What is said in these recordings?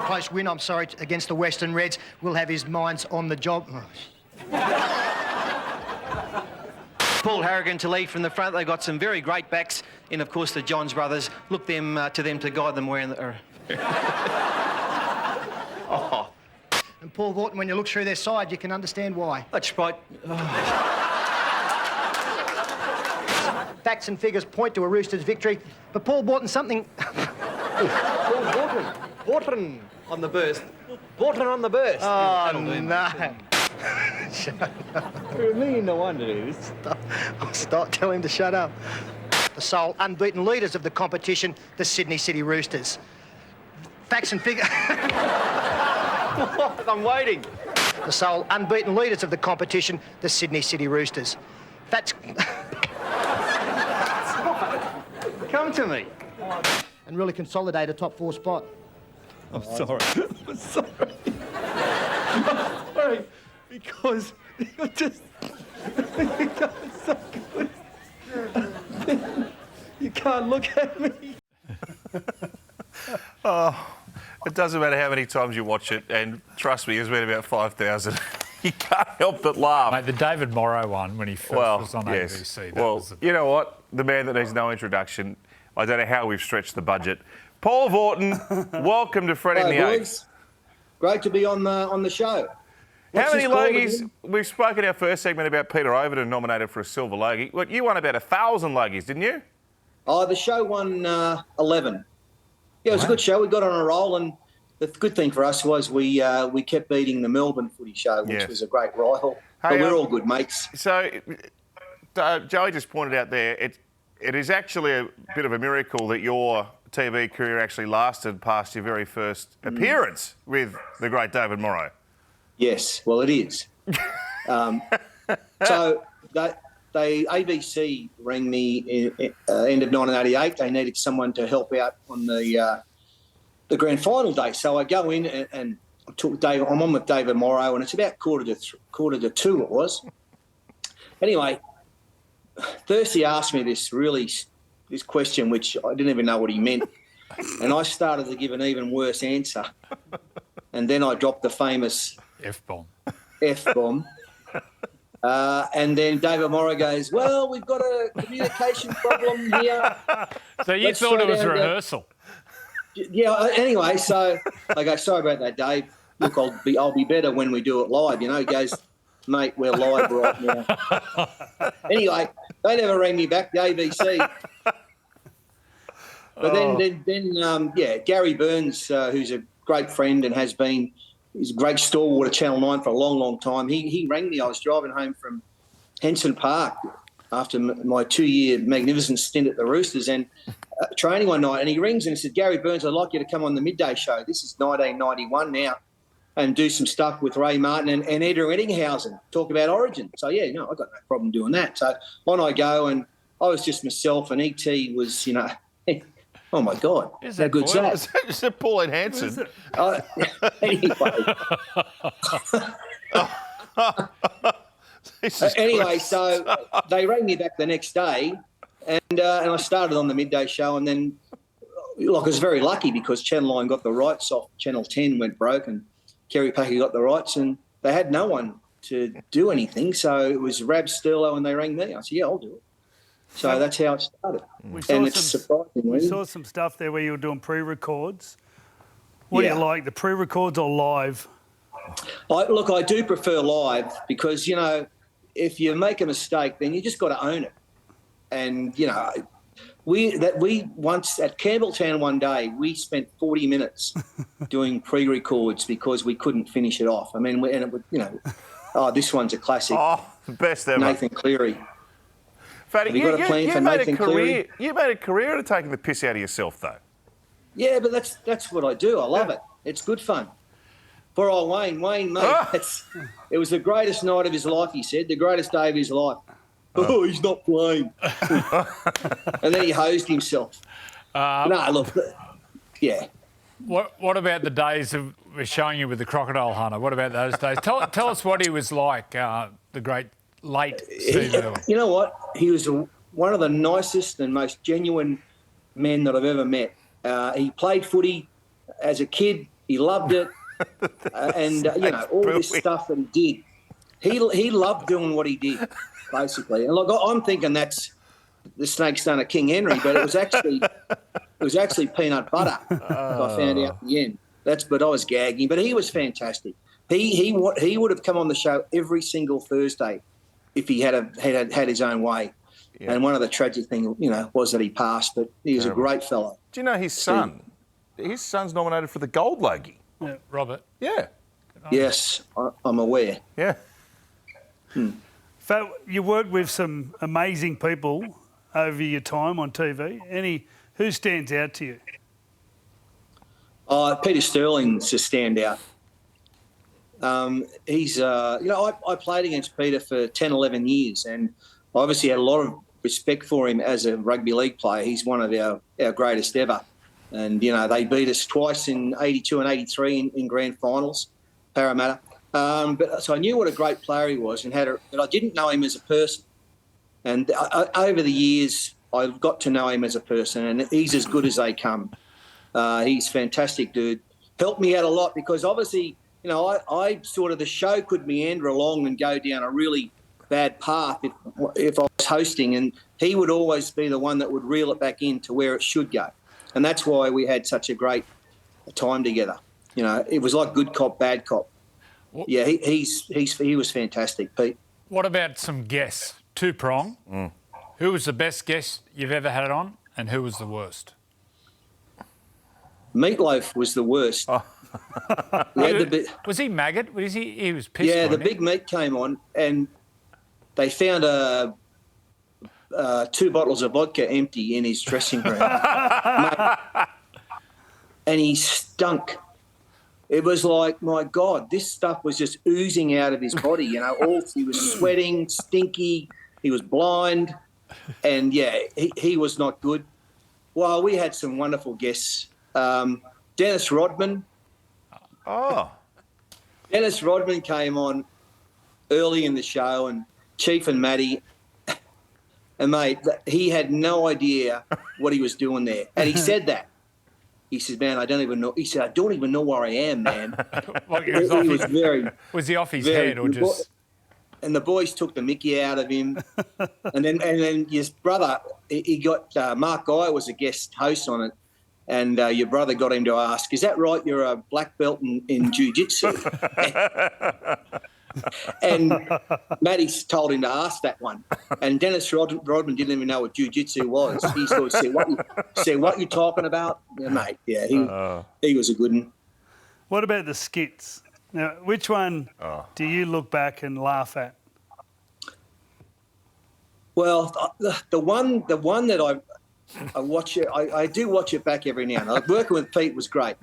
Close win, I'm sorry, against the Western Reds. Will have his minds on the job. Paul Harrigan to lead from the front. They've got some very great backs in, of course, the Johns brothers. Look to them to guide them wearing the... Oh. And Paul Vautin, when you look through their side, you can understand why. That's right. Oh. Facts and figures point to a Roosters victory, but Paul Vautin, something... Paul Vautin on the burst. Vautin on the burst. Oh, no. You're a million to one to do this. Stop, tell him to shut up. The sole unbeaten leaders of the competition, the Sydney City Roosters. Facts and figures... I'm waiting. The sole unbeaten leaders of the competition, the Sydney City Roosters. That's... Come to me. And really consolidate a top 4 spot. I'm sorry. I'm sorry. I'm sorry. Because you're just... You're going so good. You can't look at me. Oh, it doesn't matter how many times you watch it, and trust me, it's been about 5,000. You can't help but laugh. Mate, the David Morrow one when he first was on ABC. You know what? The man that needs no introduction. I don't know how we've stretched the budget. Paul Vautin, welcome to Freddy and the Eighth. Great to be on the show. How many logies? We've spoken in our first segment about Peter Overton nominated for a silver logie. Look, you won about 1,000 logies, didn't you? Oh, the show won 11. Yeah, it was a good show. We got on a roll, and the good thing for us was we kept beating the Melbourne Footy Show, which was a great rival. Hey, but we're all good mates. So, Joey just pointed out there, it is actually a bit of a miracle that your TV career actually lasted past your very first appearance with the great David Morrow. Yes, well, it is. So ABC rang me end of 1988. They needed someone to help out on the grand final day. So I go in and took David. I'm on with David Morrow, and it's about quarter to 2 it was. Anyway, Thirsty asked me this question, which I didn't even know what he meant, and I started to give an even worse answer, and then I dropped the famous F-bomb. And then David Morrow goes, well, we've got a communication problem here. So you thought it was a rehearsal? Yeah, anyway, so I go, sorry about that, Dave. Look, I'll be better when we do it live. You know, he goes, mate, we're live right now. Anyway, they never rang me back, the ABC. But then, Gary Burns, who's a great friend and has been, he's a great stalwart at Channel 9 for a long, long time. He rang me. I was driving home from Henson Park after my 2-year magnificent stint at the Roosters and training one night. And he rings and he said, Gary Burns, I'd like you to come on the midday show. This is 1991 now, and do some stuff with Ray Martin and Edgar Eddinghausen, talk about Origin. So, yeah, no, I've got no problem doing that. So on I go, and I was just myself, and E.T. was, you know, oh, my God, how good's that? Is that Pauline Hanson? Anyway. Anyway, so they rang me back the next day, and I started on the midday show, and then, like, I was very lucky because Channel 9 got the rights off. Channel 10 went broke, and Kerry Packer got the rights, and they had no one to do anything. So it was Rab Sterlo, and they rang me. I said, yeah, I'll do it. So that's how it started. We saw some stuff there where you were doing pre-records. What do you like, the pre-records or live? I do prefer live because, you know, if you make a mistake, then you just got to own it. And, you know, we once at Campbelltown one day, we spent 40 minutes doing pre-records because we couldn't finish it off. I mean, this one's a classic. Oh, best ever. Nathan Cleary. Fatty, you made a career. You made a career out of taking the piss out of yourself, though. Yeah, but that's what I do. I love it. It's good fun. Poor old Wayne, mate. It was the greatest night of his life. He said the greatest day of his life. Oh, he's not playing. And then he hosed himself. No, look, yeah. What about the days of showing you with the crocodile hunter? What about those days? Tell us what he was like, the great late Steve Irwin. You know what? He was one of the nicest and most genuine men that I've ever met. He played footy as a kid. He loved it. You know, all this stuff that he did. He loved doing what he did, basically. And look, I'm thinking that's the snake's done a King Henry, but it was actually peanut butter. I found out in the end. But I was gagging. But he was fantastic. He would have come on the show every single Thursday if he had his own way. Yeah. And one of the tragic things, you know, was that he passed. But he was a great fellow. Do you know his son? His son's nominated for the Gold Logie. Yeah. Robert. Yeah. Yes, I'm aware. Yeah. Fat, you worked with some amazing people over your time on TV. Who stands out to you? Peter Sterling's a standout. He's, you know, I played against Peter for 10, 11 years and obviously had a lot of respect for him as a rugby league player. He's one of our greatest ever. And, you know, they beat us twice in 82 and 83 in grand finals, Parramatta. So I knew what a great player he was but I didn't know him as a person. And over the years, I got to know him as a person, and he's as good as they come. He's a fantastic dude. Helped me out a lot because obviously, you know, I sort of, the show could meander along and go down a really bad path if I was hosting, and he would always be the one that would reel it back into where it should go. And that's why we had such a great time together. You know, it was like good cop, bad cop. Yeah, he was fantastic, Pete. What about some guests? Two-prong. Who was the best guest you've ever had on and who was the worst? Meatloaf was the worst. Was he maggot? He was pissed. Yeah, the Big Meat came on and they found 2 bottles of vodka empty in his dressing room. And he stunk. It was like, my God, this stuff was just oozing out of his body, you know. He was sweating, stinky, he was blind, and, yeah, he was not good. Well, we had some wonderful guests. Dennis Rodman. Oh. Dennis Rodman came on early in the show, and Chief and Matty, and, mate, he had no idea what he was doing there. And he said that. He said, man, I don't even know. He said, I don't even know where I am, man. Was he off his head or just... And the boys took the mickey out of him. and then his brother, he got... Mark Guy was a guest host on it. And your brother got him to ask, is that right, you're a black belt in jiu-jitsu? And Matty told him to ask that one. And Dennis Rodman didn't even know what jiu-jitsu was. He sort of said, what you talking about? Yeah, mate, yeah, he was a good one. What about the skits? Now, which one do you look back and laugh at? Well, the one that I watch it, I do watch it back every now and then. Working with Pete was great.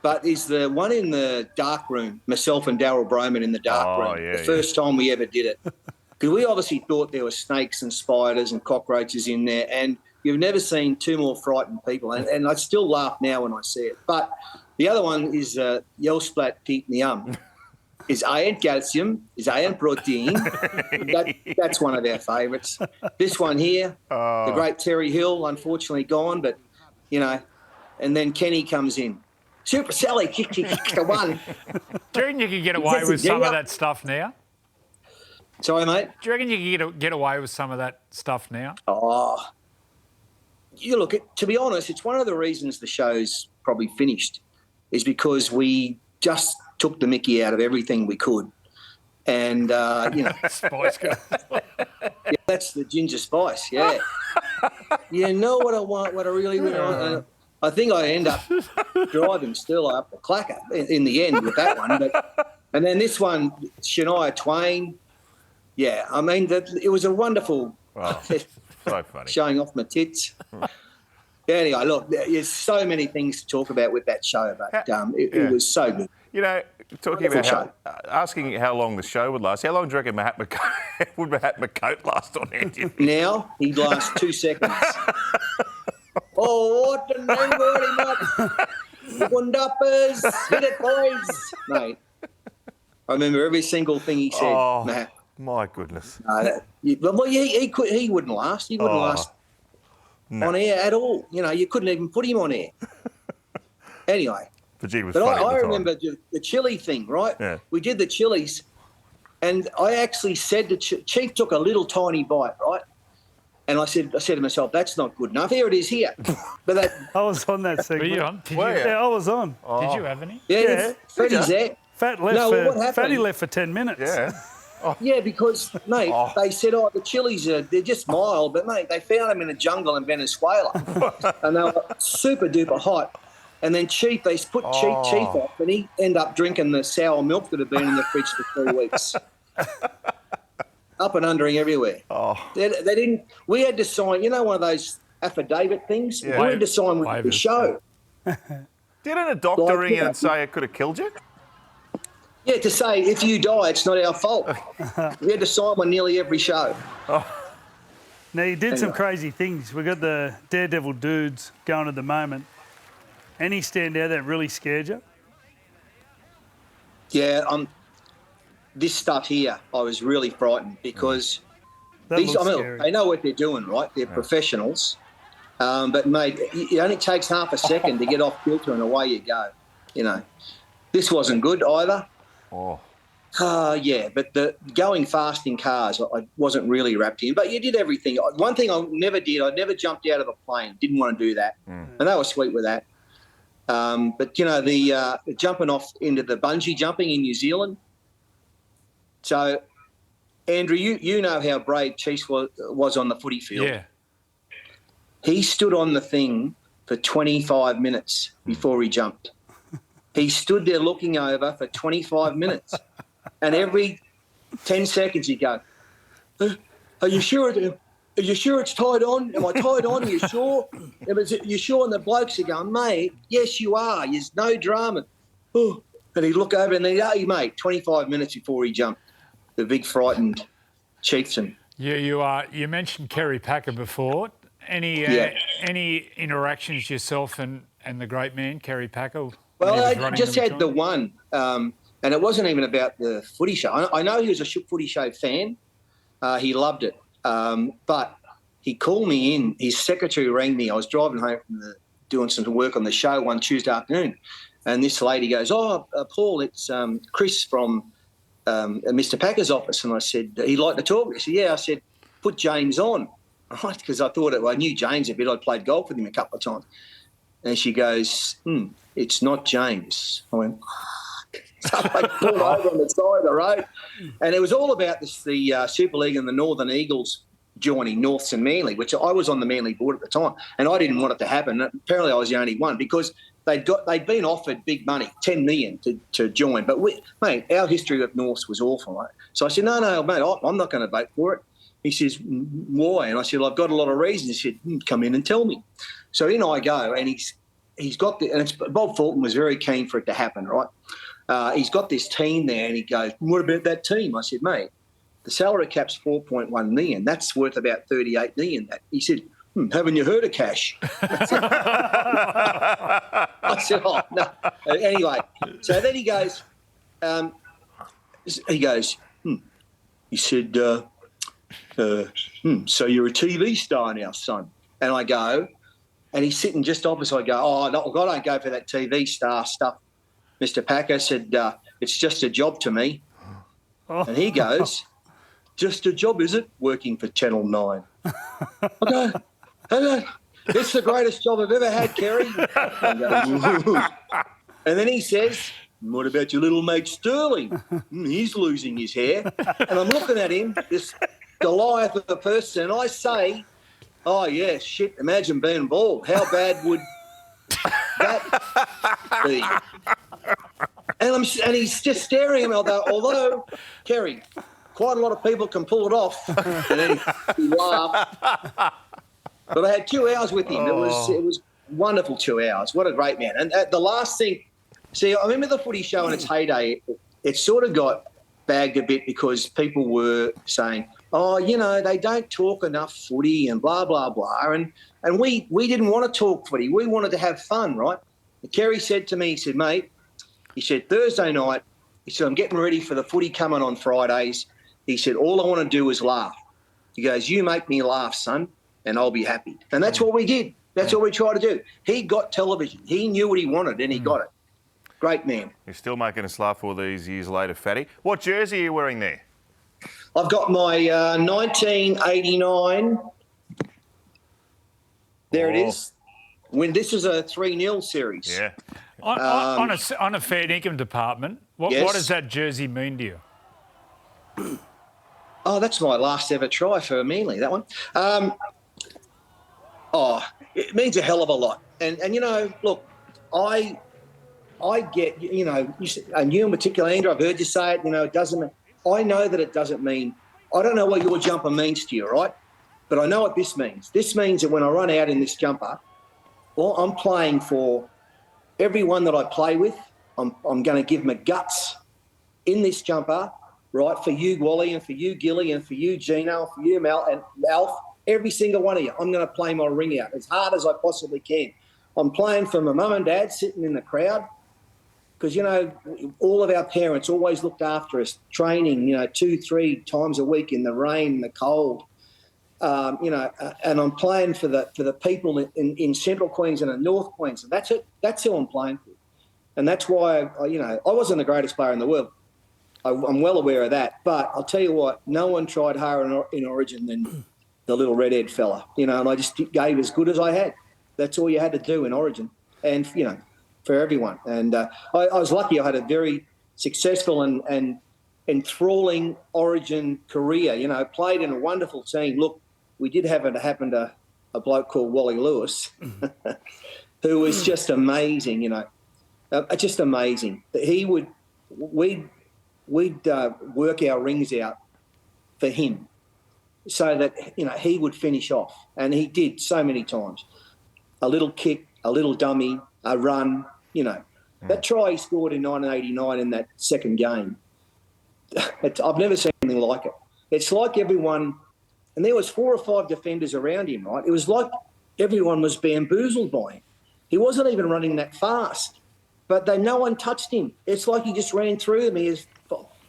But is the one in the dark room, myself and Darryl Broman in the dark room, the first time we ever did it. Because we obviously thought there were snakes and spiders and cockroaches in there, and you've never seen 2 more frightened people. And I still laugh now when I see it. But the other one is Yellsplat Pete Niam. Is iron calcium, is iron protein. That's one of our favourites. This one here, the great Terry Hill, unfortunately gone, but, you know, and then Kenny comes in. Super Sally kicked the one. Do you reckon you could get away with some of that stuff now? Sorry, mate? Do you reckon you could get away with some of that stuff now? Oh, you look, to be honest, it's one of the reasons the show's probably finished is because we just took the mickey out of everything we could. And, you know. Spice Girls. Yeah, that's the ginger spice, yeah. You know what I want, what I really want. I think I end up driving still up the clacker in the end with that one. And then this one, Shania Twain. Yeah, I mean, it was a wonderful so funny. Showing off my tits. Anyway, look, there's so many things to talk about with that show, but it was so good. You know, talking about asking how long the show would last, how long do you reckon would Mahatma Coat last on air? Now, he'd last 2 seconds. Oh, what the name very much. Gundappers, hit it, boys. Mate, I remember every single thing he said, Matt. My goodness. He wouldn't last. He wouldn't last on air at all. You know, you couldn't even put him on air. Anyway, Virginia was But funny at I the time. remember the chili thing, right? Yeah. We did the chilies, and I actually said to Chief took a little tiny bite, right? And I said to myself, that's not good enough. Here it is here. But that, I was on that Were segment. you on? Did Were you, you? Yeah, I was on. did you have any? Yeah. Freddy's there. Fat left No, what for, happened? Fatty left for 10 minutes. Yeah. Yeah, because, mate, they said, the chilies they're just mild. But, mate, they found them in a jungle in Venezuela. And they were super duper hot. And then Chief, they put Chief off, and he ended up drinking the sour milk that had been in the fridge for 3 weeks. Up and undering everywhere. They didn't. We had to sign, one of those affidavit things? Yeah. We had to sign with the Waivers. show. Didn't a doctor ring in and say it could have killed you? Yeah, to say, if you die, it's not our fault. We had to sign one nearly every show. Now, you did some Anyway. crazy things. We got the Daredevil dudes going at the moment. Any stand out that really scared you? Yeah, this stuff here, I was really frightened because That looks scary. they know what they're doing, right? They're professionals. But, mate, it only takes half a second to get off kilter and away you go. This wasn't good either. Yeah, but the going fast in cars, I wasn't really wrapped in. But you did everything. One thing I never did, I never jumped out of a plane. Didn't want to do that. And they were sweet with that. But, the jumping off into the bungee jumping in New Zealand. So, Andrew, you know how brave Chiefs was on the footy field. Yeah. He stood on the thing for 25 minutes before he jumped. He stood there looking over for 25 minutes. And every 10 seconds he'd go, are you sure it's tied on? Am I tied on? Are you sure? You sure? And the blokes are going, mate, yes, you are. There's no drama. Oh. And he'd look over and then, hey, mate, 25 minutes before he jumped. The big frightened chieftain. Yeah, you mentioned Kerry Packer before. Any interactions yourself and the great man, Kerry Packer? Well, I just had the one, and it wasn't even about the Footy Show. I know he was a Footy Show fan. He loved it. But he called me in. His secretary rang me. I was driving home from doing some work on the show one Tuesday afternoon, and this lady goes, Paul, it's Chris from Mr. Packer's office. And I said, he'd like to talk. He said, yeah. I said, put James on, right? Because I knew James a bit. I'd played golf with him a couple of times. And she goes, it's not James. I went, so I pulled over on the side of the road. And it was all about the Super League and the Northern Eagles joining Norths and Manly, which I was on the Manly board at the time. And I didn't want it to happen. Apparently I was the only one because they'd been offered big money, $10 million to join. But, mate, our history with Norths was awful. Right? So I said, no, mate, I'm not going to vote for it. He says, why? And I said, well, I've got a lot of reasons. He said, come in and tell me. So in I go, and he's got Bob Fulton was very keen for it to happen, right? He's got this team there, and he goes, what about that team? I said, mate, the salary cap's $4.1 million. That's worth about $38 million. He said, haven't you heard of cash? I said, oh, no. Anyway, so then he goes, he said, so you're a TV star now, son. And I go, and he's sitting just opposite. I go, I don't go for that TV star stuff. Mr. Packer said, it's just a job to me. And he goes, just a job, is it? Working for Channel 9. I go, it's the greatest job I've ever had, Kerry. And then he says, what about your little mate Sterling? He's losing his hair. And I'm looking at him, this Goliath of a person, and I say, oh, yeah, shit, imagine being bald. How bad would that be? And he's just staring at me, although, Kerry, quite a lot of people can pull it off. And then he laughed. But I had 2 hours with him. It was wonderful 2 hours. What a great man. And the last thing, see, I remember the Footy Show in its heyday, it sort of got bagged a bit because people were saying, they don't talk enough footy and blah, blah, blah. And we didn't want to talk footy. We wanted to have fun, right? And Kerry said to me, he said, mate, he said, Thursday night, he said, I'm getting ready for the footy coming on Fridays. He said, all I want to do is laugh. He goes, you make me laugh, son, and I'll be happy. And that's what we did. That's what we tried to do. He got television. He knew what he wanted, and he got it. Great man. You're still making us laugh all these years later, Fatty. What jersey are you wearing there? I've got my 1989. There it is. When this is a 3-0 series. Yeah. On a fair income department, what does that jersey mean to you? Oh, that's my last ever try for Manly, that one. It means a hell of a lot. And you know, look, I get, you know, and you in particular, Andrew, I've heard you say it, you know, it doesn't, I know that it doesn't mean, I don't know what your jumper means to you, right? But I know what this means. This means that when I run out in this jumper, well, I'm playing for everyone that I play with. I'm going to give my guts in this jumper, right, for you, Wally, and for you, Gilly, and for you, Gino, and for you, Mal, and Alf, every single one of you. I'm going to play my ring out as hard as I possibly can. I'm playing for my mum and dad sitting in the crowd because, you know, all of our parents always looked after us, training, you know, 2-3 times a week in the rain, the cold. You know, and I'm playing for the people in Central Queensland and North Queensland. That's it. That's who I'm playing for, and that's why I wasn't the greatest player in the world. I'm well aware of that. But I'll tell you what, no one tried harder in Origin than the little redhead fella. You know, and I just gave as good as I had. That's all you had to do in Origin, and you know, for everyone. And I was lucky. I had a very successful and enthralling Origin career. You know, played in a wonderful team. Look. We did have it happen to a bloke called Wally Lewis, who was just amazing, you know, just amazing. We'd work our rings out for him so that, you know, he would finish off. And he did so many times. A little kick, a little dummy, a run, you know. That try he scored in 1989 in that second game, I've never seen anything like it. It's like everyone... And there was 4 or 5 defenders around him, right? It was like everyone was bamboozled by him. He wasn't even running that fast, but no one touched him. It's like he just ran through them. He was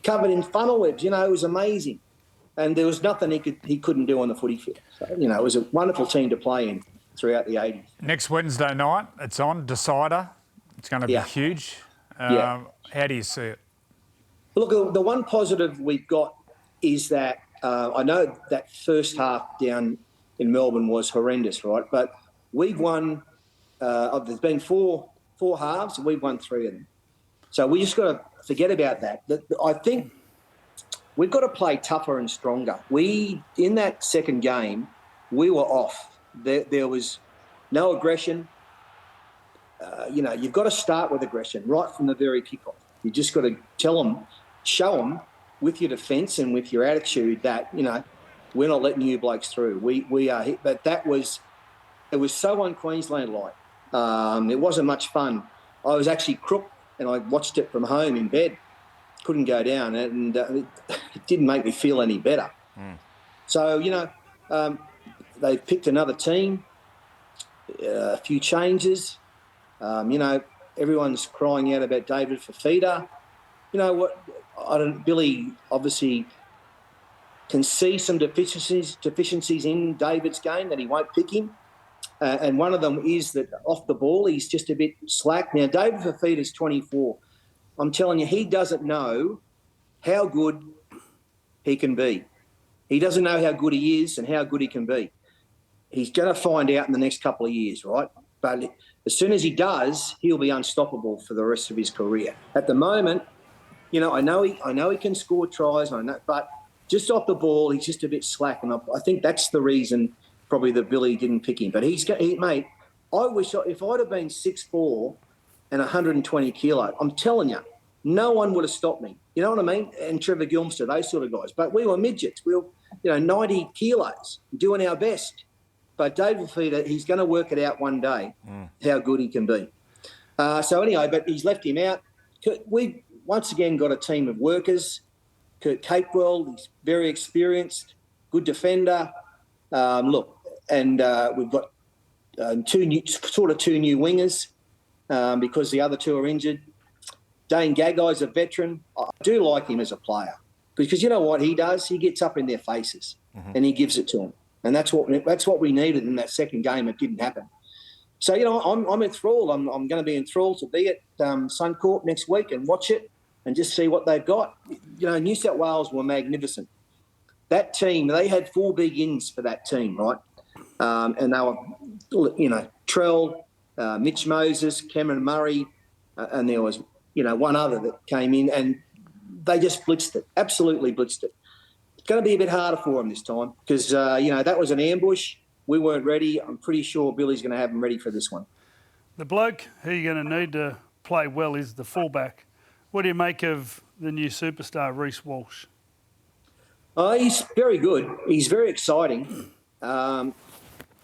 covered in funnel webs. You know, it was amazing. And there was nothing he couldn't do on the footy field. So, you know, it was a wonderful team to play in throughout the 80s. Next Wednesday night, it's on, Decider. It's going to be huge. How do you see it? Look, the one positive we've got is that I know that first half down in Melbourne was horrendous, right? But we've won, there's been four halves, and we've won 3 of them. So we just got to forget about that. I think we've got to play tougher and stronger. In that second game, we were off. There was no aggression. You know, you've got to start with aggression right from the very kickoff. You just got to show them, with your defence and with your attitude that, you know, we're not letting you blokes through. We are hit. But it was so un-Queensland-like. It wasn't much fun. I was actually crook and I watched it from home in bed. Couldn't go down and it didn't make me feel any better. So, you know, they've picked another team, a few changes. You know, everyone's crying out about David Fafita. You know what? Billy obviously can see some deficiencies in David's game that he won't pick him. And one of them is that off the ball, he's just a bit slack. Now, David Fafita's 24. I'm telling you, he doesn't know how good he can be. He doesn't know how good he is and how good he can be. He's going to find out in the next couple of years, right? But as soon as he does, he'll be unstoppable for the rest of his career. At the moment, you know, I know he can score tries, but just off the ball, he's just a bit slack, and I think that's the reason probably that Billy didn't pick him. But mate, I wish if I'd have been 6'4" and 120 kilo, I'm telling you, no one would have stopped me. You know what I mean? And Trevor Gilmster, those sort of guys. But we were midgets. We were, 90 kilos, doing our best. But David Fafita, he's going to work it out one day, how good he can be. So anyway, but he's left him out. We've once again got a team of workers. Kurt Capewell, he's very experienced, good defender. We've got two new wingers because the other 2 are injured. Dane Gaggai's a veteran. I do like him as a player because you know what he does? He gets up in their faces and he gives it to them. And that's what we needed in that second game. It didn't happen. So, I'm enthralled. I'm going to be enthralled to be at Suncorp next week and watch it and just see what they've got. New South Wales were magnificent. That team, they had 4 big ins for that team, right? And they were, Trell, Mitch Moses, Cameron Murray, and there was, one other that came in, and they just blitzed it, absolutely blitzed it. It's going to be a bit harder for them this time because, that was an ambush. We weren't ready. I'm pretty sure Billy's going to have them ready for this one. The bloke who you're going to need to play well is the fullback. What do you make of the new superstar, Reece Walsh? He's very good. He's very exciting. And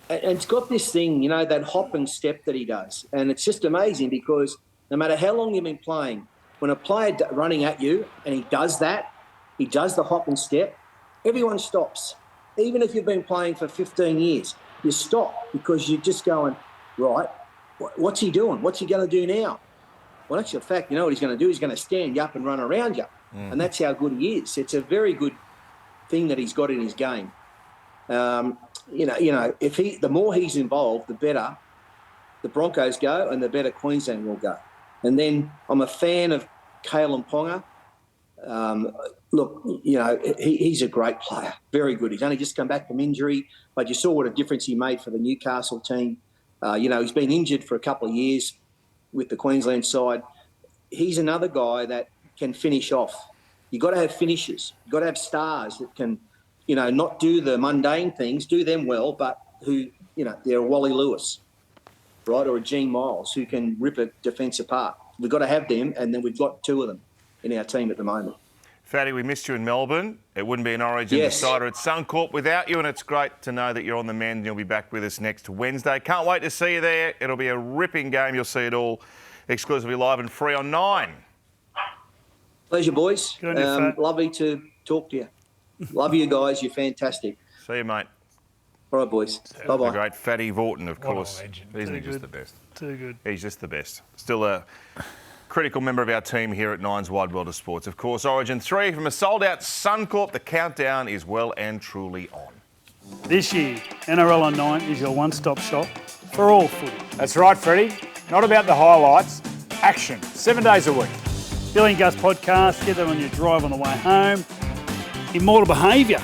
it's got this thing, that hop and step that he does. And it's just amazing because no matter how long you've been playing, when a player running at you and he does that, he does the hop and step, everyone stops. Even if you've been playing for 15 years, you stop because you're just going, right, what's he doing? What's he going to do now? Well, actually, in fact, what he's going to do? He's going to stand you up and run around you. And that's how good he is. It's a very good thing that he's got in his game. If the more he's involved, the better the Broncos go and the better Queensland will go. And then I'm a fan of Kalen Ponga. Look, he's a great player, very good. He's only just come back from injury, but you saw what a difference he made for the Newcastle team. He's been injured for a couple of years with the Queensland side. He's another guy that can finish off. You've got to have finishers. You've got to have stars that can, not do the mundane things, do them well, but who, they're a Wally Lewis, right, or a Gene Miles who can rip a defence apart. We've got to have them, and then we've got 2 of them in our team at the moment. Fatty, we missed you in Melbourne. It wouldn't be an Origin decider at Suncorp without you, and it's great to know that you're on the mend and you'll be back with us next Wednesday. Can't wait to see you there. It'll be a ripping game. You'll see it all exclusively live and free on 9. Pleasure, boys. Good on you, Fat. Lovely to talk to you. Love you guys. You're fantastic. See you, mate. All right, boys. Bye-bye. The great Fatty Vautin, of What a course. legend. Isn't he Too just good. the best? Too good. He's just the best. Still a critical member of our team here at Nine's Wide World of Sports. Of course, Origin 3 from a sold-out Suncorp. The countdown is well and truly on. This year, NRL on 9 is your one-stop shop for all footy. That's right, Freddy. Not about the highlights. Action. 7 days a week. Billy and Gus podcast, get that on your drive on the way home. Immortal Behaviour.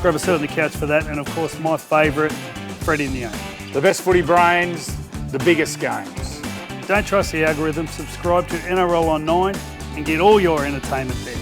Grab a seat on the couch for that. And, of course, my favourite, Freddy in the 8. The best footy brains, the biggest games. Don't trust the algorithm. Subscribe to NRL on 9 and get all your entertainment there.